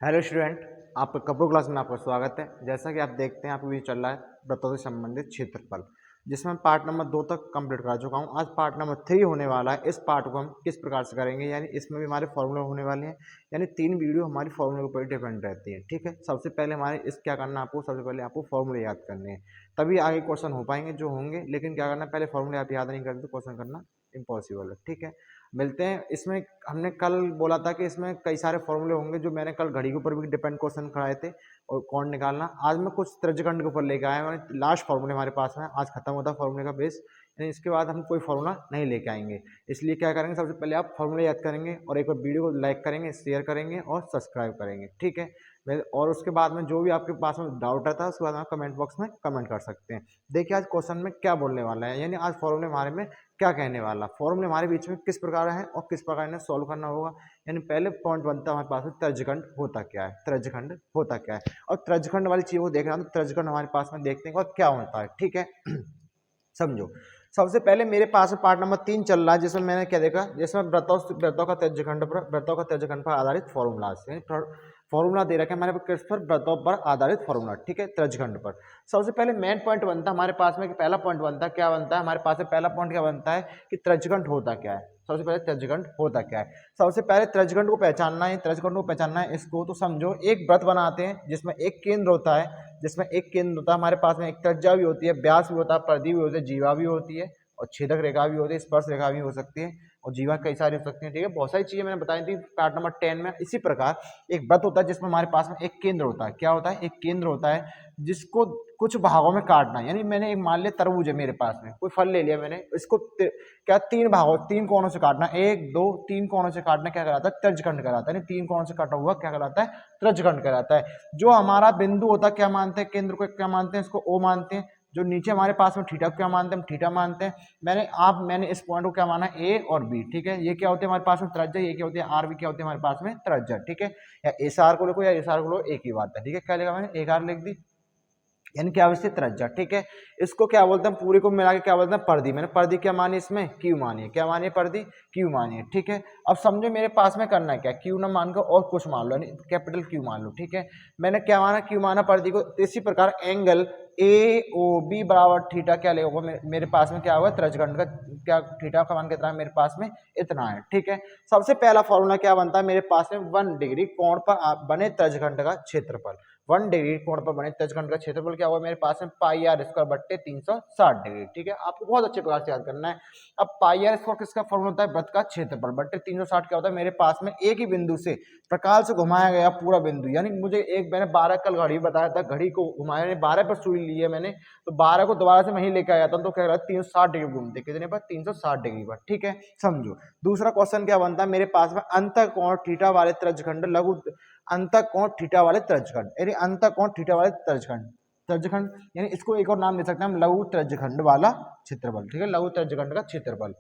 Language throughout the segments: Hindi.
हेलो स्टूडेंट, आपका कंप्यूटर क्लास में आपका स्वागत है। जैसा कि आप देखते हैं आपको वीडियो चल रहा है वृत्तों से संबंधित क्षेत्रफल, जिसमें मैं पार्ट नंबर 2 तक कंप्लीट कर चुका हूं। आज पार्ट नंबर 3 होने वाला है। इस पार्ट को हम किस प्रकार से करेंगे, यानी इसमें भी हमारे फॉर्मूले होने वाले हैं। यानी 3 वीडियो हमारी फॉर्मूले के ऊपर डिपेंड रहती है। ठीक है, सबसे पहले हमारे इस क्या करना है, आपको सबसे पहले आपको फॉर्मूले याद करने हैं, तभी आगे क्वेश्चन हो पाएंगे जो होंगे। लेकिन क्या करना है, पहले फॉर्मूले आप याद नहीं करते तो क्वेश्चन करना इम्पॉसिबल है। ठीक है, मिलते हैं। इसमें हमने कल बोला था कि इसमें कई सारे फॉर्मूले होंगे, जो मैंने कल घड़ी के ऊपर भी डिपेंड क्वेश्चन कराए थे और कौन निकालना। आज मैं कुछ त्रिज्यखंड के ऊपर लेके आया हूँ। लास्ट फॉर्मूले हमारे पास में आज खत्म होता है फॉर्मूले का बेस, यानी इसके बाद हम कोई फॉर्मूला नहीं लेके आएंगे। इसलिए क्या करेंगे, सबसे पहले आप फॉर्मूले याद करेंगे और एक बार वीडियो को लाइक करेंगे, शेयर करेंगे और सब्सक्राइब करेंगे। ठीक है, और उसके बाद में जो भी आपके पास में डाउट आता है उसके बाद आप कमेंट बॉक्स में कमेंट कर सकते हैं। देखिए आज क्वेश्चन में क्या बोलने वाला है, यानी आज फॉर्मूले हमारे में क्या कहने वाला, फॉर्मूले हमारे बीच में किस प्रकार है और किस प्रकार इन्हें सॉल्व करना होगा। यानी पहले पॉइंट बनता है हमारे पास में त्रिज्यखंड होता क्या है, त्रिज्यखंड होता क्या है, और त्रिज्यखंड वाली चीज को देखना है तो त्रिज्यखंड हमारे पास में देखने के बाद क्या होता है। ठीक है समझो। सबसे पहले मेरे पास में पार्ट नंबर 3 चल रहा है, जिसमें मैंने क्या देखा, जिसमें वृत्तों का त्रिज्यखंड पर आधारित फॉर्मूला फॉर्मूला दे रखा है हमारे किस पर, वृत्तों पर आधारित फॉर्मूला। ठीक है, त्रिज्यखंड पर सबसे पहले मेन पॉइंट बनता है हमारे पास में कि पहला पॉइंट बनता है, क्या बनता है हमारे पास में पहला पॉइंट क्या बनता है कि त्रिज्यखंड होता क्या है। सबसे पहले त्रिज्यखंड होता क्या है, सबसे पहले त्रिज्यखंड को पहचानना है। त्रिज्यखंड को पहचानना है इसको तो समझो, एक वृत्त बनाते हैं जिसमें एक केंद्र होता है, हमारे पास में एक त्रिज्या भी होती है, व्यास भी होता है, परिधि भी होती है, जीवा भी होती है और छेदक रेखा भी होती है, स्पर्श रेखा भी हो सकती है और जीवा कई सारी हो सकती है। ठीक है, बहुत सारी चीजें मैंने बताई थी पार्ट नंबर 10 में। इसी प्रकार एक वृत्त होता है जिसमें हमारे पास में एक केंद्र होता है। क्या होता है, एक केंद्र होता है जिसको कुछ भागों में काटना है। यानी मैंने एक मान लिया तरबूज है मेरे पास में, कोई फल ले लिया मैंने, इसको क्या तीन भागों, तीन कोनों से काटना, एक दो तीन कोनों से काटना क्या कहलाता है, त्रिज्यखंड कहलाता है। यानी तीन कोनों से काटा हुआ क्या कहलाता है, त्रिज्यखंड कहलाता है। जो हमारा बिंदु होता है क्या मानते हैं, केंद्र को क्या मानते हैं, इसको ओ मानते हैं। जो नीचे हमारे पास में थीटा को क्या मानते हैं, हम थीटा मानते हैं। मैंने इस पॉइंट को क्या माना, ए और बी। ठीक है, ये क्या होते हैं हमारे पास में त्रिज्या, ये क्या होती है आर, भी क्या होती है हमारे पास में त्रिज्या। ठीक है, या एस आर को लिखो या एस आर को लो, एक ही बात है। ठीक है, क्या लिखा मैंने, एक आर लिख दी, यानी क्या अवस्थित त्रिज्या। ठीक है, इसको क्या बोलते हैं, पूरे को मिला के क्या बोलते हैं, परिधि। मैंने परिधि क्या मानी, इसमें क्यू मानिए, क्या मानिए, परिधि क्यू मानिए। ठीक है, अब समझो मेरे पास में करना है क्या, क्यू ना मान कर और कुछ मान लो, यानी कैपिटल क्यू मान लो। ठीक है, मैंने क्या माना, क्यू माना परिधि को। इसी प्रकार एंगल ए ओ बी बराबर थीटा क्या लेगा, मेरे पास में क्या होगा, त्रिज्यखंड का क्या, थीटा का मान कितना है मेरे पास में, इतना है। ठीक है, सबसे पहला फॉर्मूला क्या बनता है मेरे पास में, 1 डिग्री कोण पर बने त्रिज्यखंड का क्षेत्रफल। 1 डिग्री कोण पर बने त्रिज्यखंड का क्षेत्रफल क्या होगा मेरे पास में, पाई आर स्क्वायर बट्टे 360 डिग्री। ठीक है, आपको बहुत अच्छे प्रकार से याद करना है। अब पाई आर स्क्वायर किसका फॉर्मूला होता है, वृत्त का क्षेत्रफल बट्टे 360 क्या होता है मेरे पास में, एक ही बिंदु से प्रकाल से घुमाया गया पूरा बिंदु। यानी मुझे एक, मैंने 12 कल घड़ी बताया था, घड़ी को घुमाया 12 पर सुई ली है मैंने, तो 12 को दोबारा से वहीं लेके आया था, तो क्या रहा 360 डिग्री घूमते, कितने पर, 360 डिग्री पर। ठीक है, समझो दूसरा क्वेश्चन क्या बनता है मेरे पास में, अंतःकोण थीटा वाले त्रिज्यखंड लघु अंतःकोण थीटा वाले त्रिज्यखंड, यानी अंतःकोण थीटा वाले त्रिज्यखंड, यानी इसको एक और नाम दे सकते हैं हम, लघु त्रिज्यखंड वाला क्षेत्रफल। ठीक है, लघु त्रिज्यखंड का क्षेत्रफल।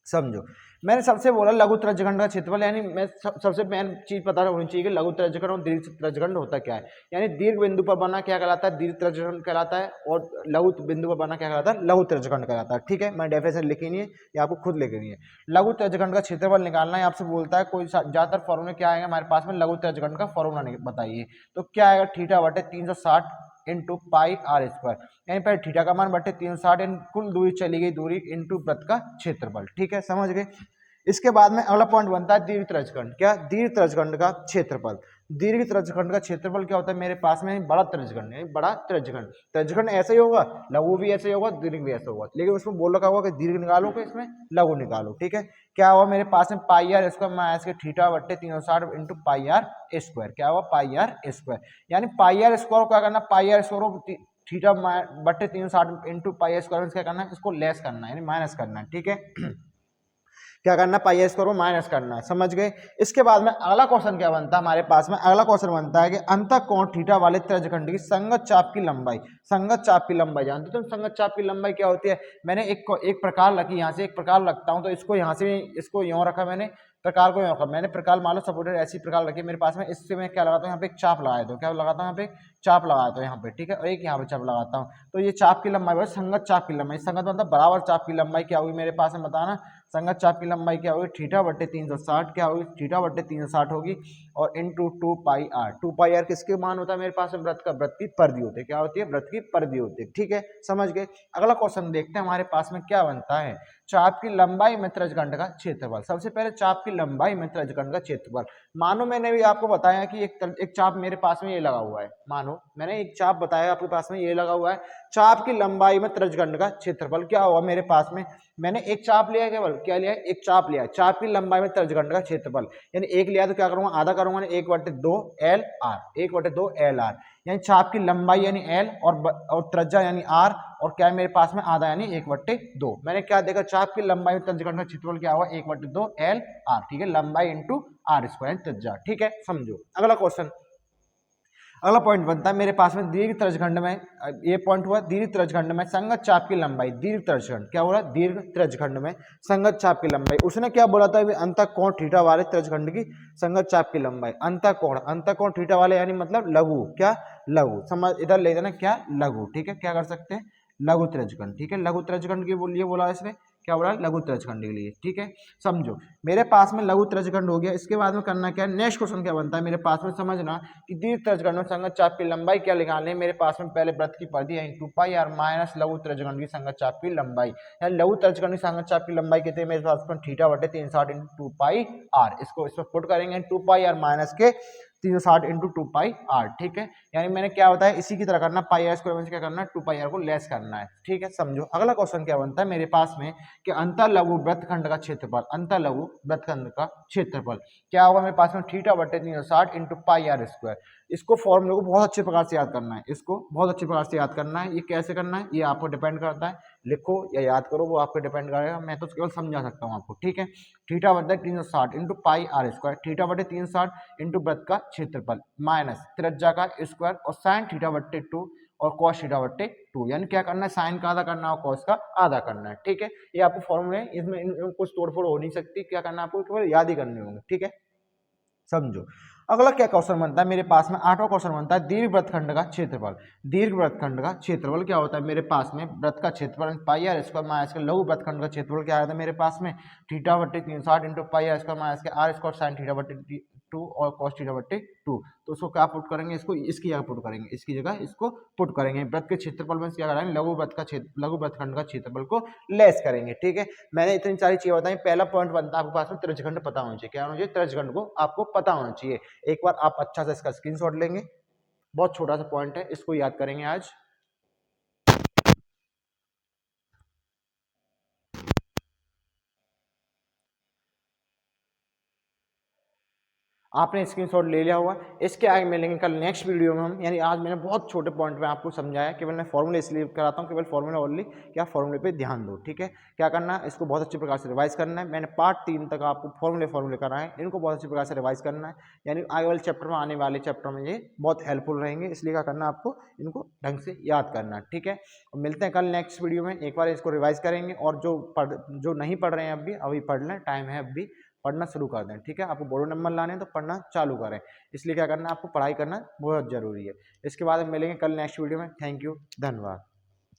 समझो, मैंने सबसे बोला लघु त्रिज्यखंड का क्षेत्रफल, यानी मैं सबसे मेन चीज पता होनी चाहिए कि लघु त्रिज्यखंड और दीर्घ त्रिज्यखंड होता क्या है। यानी दीर्घ बिंदु पर बना क्या कहलाता है, दीर्घ त्रिज्यखंड कहलाता है, और लघु बिंदु पर बना क्या कहलाता है, लघु त्रिज्यखंड कहलाता है। ठीक है, मैंने डेफिनेशन लिखी नहीं है, ये आपको खुद लिखनी है। लघु त्रिज्यखंड का क्षेत्रफल निकालना है, आपसे बोलता है कोई ज्यादातर फॉर्मूला क्या आएगा हमारे पास में, लघु त्रिज्यखंड का फॉर्मूला बताइए, तो क्या आएगा, थीटा बटे 360 इंटू पाई आर स्क्वायर, यानी पहले थीटा का मान बटे 360, कुल दूरी चली गई दूरी इंटू वृत्त का क्षेत्रफल। ठीक है, समझ गए। इसके बाद में अगला पॉइंट बनता है दीर्घ त्रिज्यखंड, क्या, दीर्घ त्रिज्यखंड का क्षेत्रफल। दीर्घ त्रिज्यखंड का क्षेत्रफल क्या होता है मेरे पास में, बड़ा त्रिज्यखंड, यानी बड़ा त्रिज्यखंड। त्रिज्यखंड ऐसा ही होगा, लघु भी ऐसे ही होगा, दीर्घ भी ऐसा होगा, लेकिन उसमें बोल रखा होगा कि दीर्घ निकालो कि इसमें लघु निकालो। ठीक है, क्या हुआ मेरे पास में, पाई आर स्क्वायर माइनस के थीटा बट्टे 360 इंटू पाई आर स्क्वायर, क्या हुआ, पाई आर स्क्वायर। यानी पाई आर स्क्वायर को क्या करना, पाई आर स्क्वायर थीटा बट्टे 360 इंटू पाई आर स्क्वायर क्या करना है, इसको लेस करना है, यानी माइनस करना है। ठीक है, क्या करना, पाई आर स्क्वायर को माइनस करना है, समझ गए। इसके बाद में अगला क्वेश्चन क्या बनता है हमारे पास में, अगला क्वेश्चन बनता है कि अंतःकोण थीटा वाले त्रिज्यखंड की संगत चाप की लंबाई, संगत चाप की लंबाई जानते हो तुम, संगत चाप की लंबाई क्या होती है। मैंने एक प्रकार रखी, यहाँ से एक प्रकार रखता हूँ, तो इसको यहाँ से इसको यूं रखा मैंने, प्रकार को यूं रखा मैंने, प्रकार मान लो सपोर्टेड ऐसी प्रकार रखी मेरे पास में, इससे मैं क्या लगाता हूँ, यहाँ पे एक चाप लगाया था, क्या लगाता हूँ यहाँ पे चाप लगाता हूँ यहाँ पे। ठीक है, और एक यहाँ पे चाप लगाता हूँ, तो ये चाप की लंबाई, संगत चाप की लंबाई, संगत मतलब बराबर चाप की लंबाई क्या होगी मेरे पास में बताना, संगत चाप की लंबाई क्या होगी, थीटा बट्टे 360 क्या होगी, थीटा बट्टे 360 होगी और into 2 pi r. 2 pi r किसके मान होता है मेरे पास में, व्रत का, व्रत की परिधि होती है, क्या होती है, व्रत की परिधि होती है। ठीक है, समझ गए। अगला क्वेश्चन देखते हैं हमारे पास में क्या बनता है। चाप की लंबाई में त्रिज्यखंड का क्षेत्रफल। सबसे पहले चाप की लंबाई में त्रिज्यखंड का क्षेत्रफल। मानो मैंने भी आपको बताया कि एक चाप मेरे पास में ये लगा हुआ है, मानो मैंने एक चाप बताया आपके पास में ये लगा हुआ है, चाप की लंबाई में त्रिज्यखंड का क्षेत्रफल क्या होगा मेरे पास में, मैंने एक चाप लिया, केवल क्या लिया, एक चाप लिया, चाप की लंबाई में त्रिज्यखंड का क्षेत्रफल, यानी एक लिया तो क्या करूंगा, आधा करूंगा ना, 1/2 LR, 1/2 LR, यानी चाप की लंबाई यानी L और त्रिज्या यानी R, और क्या है मेरे पास में, आधा यानी 1/2। मैंने क्या देखा, चाप की लंबाई में त्रिज्यखंड का क्षेत्रफल क्या हुआ, 1/2 LR। ठीक है, लंबाई इंटू R² त्रिज्या। ठीक है, समझो। अगला क्वेश्चन, अगला पॉइंट बनता है मेरे पास में दीर्घ त्रिज्यखंड में, ये पॉइंट हुआ दीर्घ त्रिज्यखंड में संगत चाप की लंबाई, दीर्घ त्रिज्यखंड क्या हो रहा है, दीर्घ त्रिज्यखंड में संगत चाप की लंबाई। उसने क्या बोला था, अंतःकोण थीटा वाले त्रिज्यखंड की संगत चाप की लंबाई, अंतःकोण थीटा वाले यानी मतलब लघु, क्या लघु, समझ इधर ले जाना, क्या लघु। ठीक है, क्या कर सकते हैं, लघु त्रिज्यखंड। ठीक है, लघु त्रिज्यखंड के लिए बोला इसने, क्या बोला, लघु त्रिज्यखंड के लिए। ठीक है, समझो मेरे पास में लघु त्रिज्यखंड हो गया। इसके बाद में करना क्या है, नेक्स्ट क्वेश्चन क्या बनता है मेरे पास में, समझना कि दीर्घ त्रिज्यखंड में संगत चाप की लंबाई क्या निकालनी है मेरे पास में, पहले व्रत की परिधि यानी 2 पाई आर माइनस लघु त्रिज्यखंड की संगत चाप की लंबाई, यानी लघु त्रिज्यखंड की संगत चाप की लंबाई कितनी है मेरे पास में, थीटा बटे 360 इंटू 2 पाई आर। इसको इसमें पुट करेंगे, 2 पाई आर माइनस के 360 इंटू 2 पाई आर। ठीक है, यानी मैंने क्या बताया, इसी की तरह करना, पाई आर स्क्वायर में क्या करना है, 2 पाई आर को लेस करना है। ठीक है, समझो। अगला क्वेश्चन क्या बनता है मेरे पास में कि अंतःलघु वृत्तखंड का क्षेत्रफल, अंतःलघु वृत्तखंड का क्षेत्रफल क्या होगा मेरे पास में, थीटा बटे 360 इंटू 2 पाई आर। इसको फॉर्मूले को बहुत अच्छे प्रकार से याद करना है, इसको बहुत अच्छे प्रकार से याद करना है। ये कैसे करना है ये आपको डिपेंड करता है, लिखो या याद करो वो आपको डिपेंड करेगा, मैं तो केवल समझा सकता हूँ आपको। ठीक है, थीटा बटे 360 इंटू 2 पाई आर, थीटा बटे 360 इंटू वृत्त का क्षेत्रफल माइनस त्रिज्या का स्क्वायर और साइन थीटा बटे 2 और कॉस थीटा बटे 2, यानी क्या करना है, साइन का आधा करना है और कॉस का आधा करना है। ठीक है, ये आपको फॉर्मूले, इसमें कुछ तोड़फोड़ हो नहीं सकती, क्या करना है आपको, केवल याद ही करने होंगे। ठीक है, समझो। अगला क्या क्वेश्चन बनता है मेरे पास में, 8वां क्वेश्चन बनता है दीर्घ वृत्तखंड का क्षेत्रफल। दीर्घ वृत्तखंड का क्षेत्रफल क्या होता है मेरे पास में, वृत्त का क्षेत्रफल पाई आर स्क्वायर माइनस के लघु वृत्तखंड का क्षेत्रफल क्या आया था मेरे पास में, थीटा बटे 360 into pi r square minus के आर स्क्वायर साइन थीटा बटे 2 और कॉस थीटा बटे 2। तो उसको क्या पुट करेंगे, इसको इसकी जगह पुट करेंगे, इसकी जगह इसको पुट करेंगे, वृत्त के क्षेत्रफल में क्या करेंगे, लघु वृत्त का क्षेत्र, लघु वृत्तखंड का क्षेत्रफल को लेस करेंगे। ठीक है, मैंने इतनी सारी चीजें बताई। पहला पॉइंट बनता है आपके पास में त्रिज्यखंड पता होना चाहिए, क्या होना चाहिए, त्रिज्यखंड को आपको पता होना चाहिए। एक बार आप अच्छा से इसका स्क्रीनशॉट लेंगे, बहुत छोटा सा पॉइंट है, इसको याद करेंगे आज। आपने स्क्रीनशॉट ले लिया होगा। इसके आगे मिलेंगे कल नेक्स्ट वीडियो में हम, यानी आज मैंने बहुत छोटे पॉइंट में आपको समझाया, केवल मैं फॉर्मूले इसलिए कराता हूँ, केवल फॉर्मूला ओनली, क्या फॉर्मूले पे ध्यान दो। ठीक है, क्या करना है, इसको बहुत अच्छे प्रकार से रिवाइज करना है। मैंने पार्ट 3 तक आपको फॉर्मूले कराए, इनको बहुत अच्छे प्रकार से रिवाइज करना है, यानी आगे वाले चैप्टर में, आने वाले चैप्टर में ये बहुत हेल्पफुल रहेंगे, इसलिए क्या करना है आपको इनको ढंग से याद करना है। ठीक है, और मिलते हैं कल नेक्स्ट वीडियो में, एक बार इसको रिवाइज करेंगे, और जो नहीं पढ़ रहे हैं अभी पढ़ लें, टाइम है अभी, पढ़ना शुरू कर दें। ठीक है, आपको बोर्ड नंबर लाने हैं तो पढ़ना चालू करें, इसलिए क्या करना है आपको पढ़ाई करना बहुत जरूरी है। इसके बाद मिलेंगे कल नेक्स्ट वीडियो में। थैंक यू, धन्यवाद।